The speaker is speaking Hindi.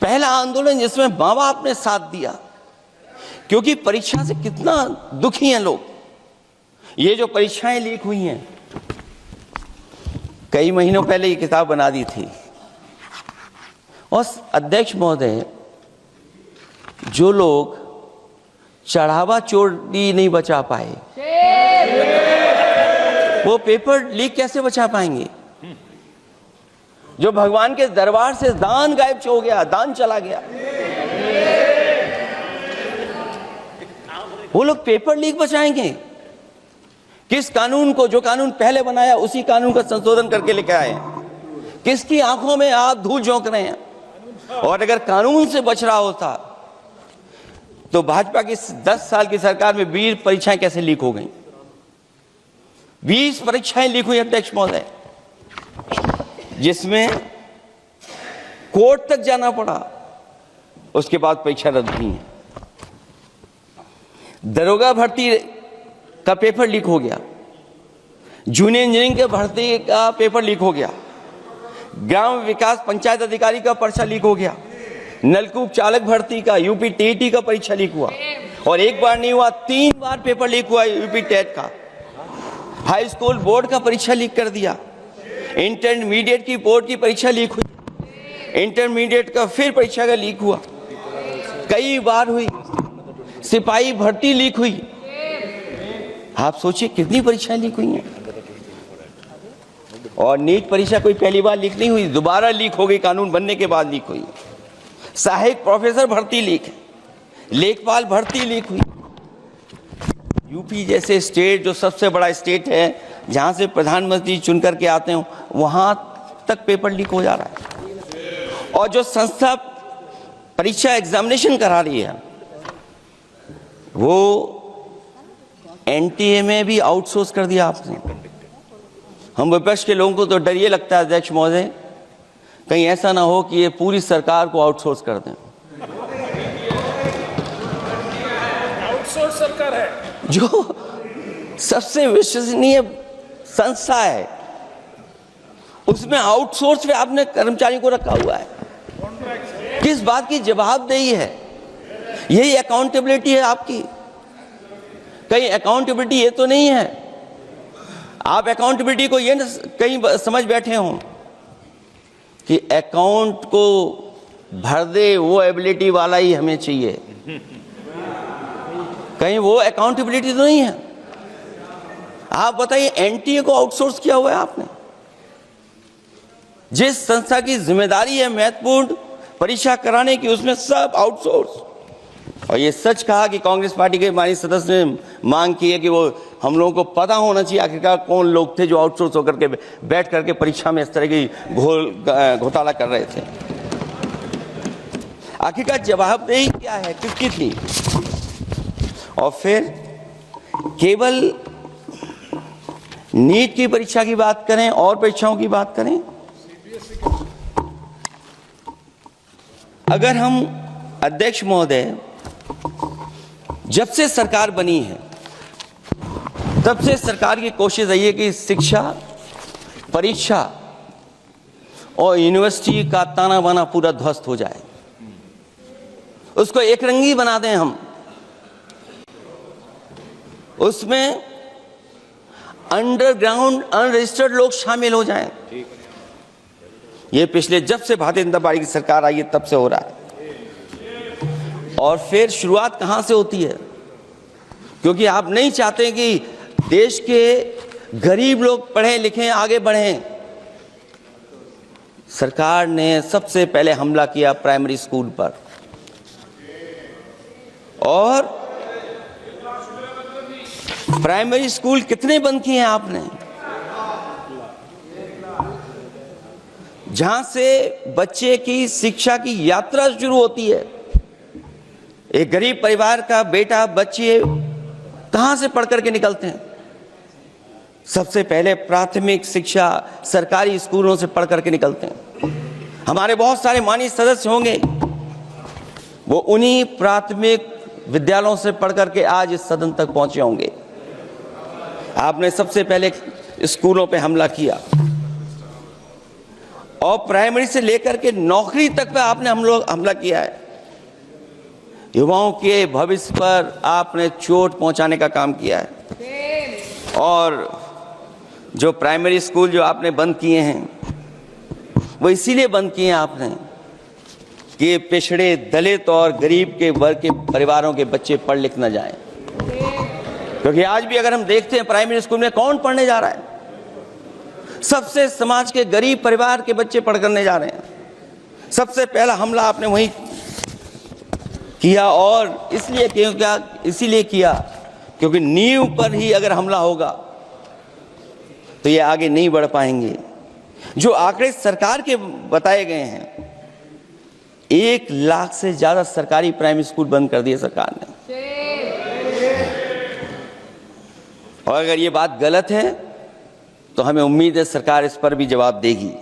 पहला आंदोलन जिसमें माँ बाप ने साथ दिया, क्योंकि परीक्षा से कितना दुखी हैं लोग। ये जो परीक्षाएं लीक हुई हैं, कई महीनों पहले ये किताब बना दी थी, और अध्यक्ष महोदय, जो लोग चढ़ावा चोरी नहीं बचा पाए, वो पेपर लीक कैसे बचा पाएंगे? जो भगवान के दरबार से दान गायब हो गया, दान चला गया, वो लोग पेपर लीक बचाएंगे? किस कानून को, जो कानून पहले बनाया उसी कानून का संशोधन करके लेके आए हैं? किसकी आंखों में आप धूल झोंक रहे हैं? और अगर कानून से बच रहा होता तो भाजपा की 10 साल की सरकार में 20 परीक्षाएं कैसे लीक हो गई? 20 परीक्षाएं लीक हुई अध्यक्ष महोदय, जिसमें कोर्ट तक जाना पड़ा, उसके बाद परीक्षा रद्द हुई है। दरोगा भर्ती का पेपर लीक हो गया, जूनियर इंजीनियरिंग के भर्ती का पेपर लीक हो गया, ग्राम विकास पंचायत अधिकारी का पर्चा लीक हो गया, नलकूप चालक भर्ती का, यूपी टीईटी का परीक्षा लीक हुआ, और एक बार नहीं हुआ 3 बार पेपर लीक हुआ यूपी टेट का। हाई स्कूल बोर्ड का परीक्षा लीक कर दिया, इंटरमीडिएट की बोर्ड की परीक्षा लीक हुई, इंटरमीडिएट का फिर परीक्षा का लीक हुआ, कई बार हुई, सिपाही भर्ती लीक हुई। आप सोचिए कितनी परीक्षाएं लीक हुई हैं। और नीट परीक्षा कोई पहली बार लीक नहीं हुई, दोबारा लीक हो गई, कानून बनने के बाद लीक हुई। सहायक प्रोफेसर भर्ती लीक है, लेखपाल भर्ती लीक हुई। यूपी जैसे स्टेट, जो सबसे बड़ा स्टेट है, जहां से प्रधानमंत्री चुन करके आते हैं, वहां तक पेपर लीक हो जा रहा है। और जो संस्था परीक्षा एग्जामिनेशन करा रही है, वो एनटीए में भी आउटसोर्स कर दिया आपने। हम विपक्ष के लोगों को तो डर ये लगता है अध्यक्ष महोदय, कहीं ऐसा ना हो कि ये पूरी सरकार को आउटसोर्स कर दें। आउटसोर्स सरकार है, जो सबसे विश्वसनीय संस्था है, उसमें आउटसोर्स पे आपने कर्मचारी को रखा हुआ है। किस बात की जवाबदेही है? यही अकाउंटेबिलिटी है आपकी? कहीं अकाउंटेबिलिटी ये तो नहीं है, आप अकाउंटेबिलिटी को ये कहीं समझ बैठे हो कि अकाउंट को भर दे वो एबिलिटी वाला ही हमें चाहिए? कहीं वो अकाउंटेबिलिटी तो नहीं है। आप बताइए, एनटीए को आउटसोर्स किया हुआ है आपने। जिस संस्था की जिम्मेदारी है महत्वपूर्ण परीक्षा कराने की, उसमें सब आउटसोर्स। और ये सच कहा कि कांग्रेस पार्टी के माननीय सदस्य ने मांग की है कि वो हम लोगों को पता होना चाहिए आखिरकार कौन लोग थे जो आउटसोर्स होकर के बैठ करके परीक्षा में इस तरह की घोटाला कर रहे थे। आखिरकार जवाबदेही क्या है, किसकी थी? और फिर केवल नीट की परीक्षा की बात करें और परीक्षाओं की बात करें, अगर हम अध्यक्ष महोदय, जब से सरकार बनी है तब से सरकार की कोशिश रही है कि शिक्षा, परीक्षा और यूनिवर्सिटी का ताना बाना पूरा ध्वस्त हो जाए, उसको एक रंगी बना दें हम, उसमें अंडरग्राउंड अनरजिस्टर्ड लोग शामिल हो जाएं। ये पिछले जब से भारतीय जनता पार्टी की सरकार आई है तब से हो रहा है। और फिर शुरुआत कहां से होती है? क्योंकि आप नहीं चाहते कि देश के गरीब लोग पढ़े लिखें, आगे बढ़ें। सरकार ने सबसे पहले हमला किया प्राइमरी स्कूल पर, और प्राइमरी स्कूल कितने बंद किए हैं आपने? जहां से बच्चे की शिक्षा की यात्रा शुरू होती है। एक गरीब परिवार का बेटा, बच्चे कहां से पढ़ करके निकलते हैं? सबसे पहले प्राथमिक शिक्षा सरकारी स्कूलों से पढ़ करके निकलते हैं। हमारे बहुत सारे माननीय सदस्य होंगे, वो उन्हीं प्राथमिक विद्यालयों से पढ़ करके आज इस सदन तक पहुंचे होंगे। आपने सबसे पहले स्कूलों पे हमला किया। और प्राइमरी से लेकर के नौकरी तक पे आपने हमला किया है। युवाओं के भविष्य पर आपने चोट पहुंचाने का काम किया है। और जो प्राइमरी स्कूल जो आपने बंद किए हैं वो इसीलिए बंद किए हैं आपने कि पिछड़े, दलित और गरीब के वर्ग के परिवारों के बच्चे पढ़ लिख न जाएं। क्योंकि आज भी अगर हम देखते हैं प्राइमरी स्कूल में कौन पढ़ने जा रहा है, सबसे समाज के गरीब परिवार के बच्चे पढ़ करने जा रहे हैं। सबसे पहला हमला आपने वही किया और इसीलिए किया क्योंकि नींव पर ही अगर हमला होगा तो ये आगे नहीं बढ़ पाएंगे। जो आंकड़े सरकार के बताए गए हैं, 1 लाख से ज्यादा सरकारी प्राइमरी स्कूल बंद कर दिए सरकार ने। और अगर ये बात गलत है तो हमें उम्मीद है सरकार इस पर भी जवाब देगी।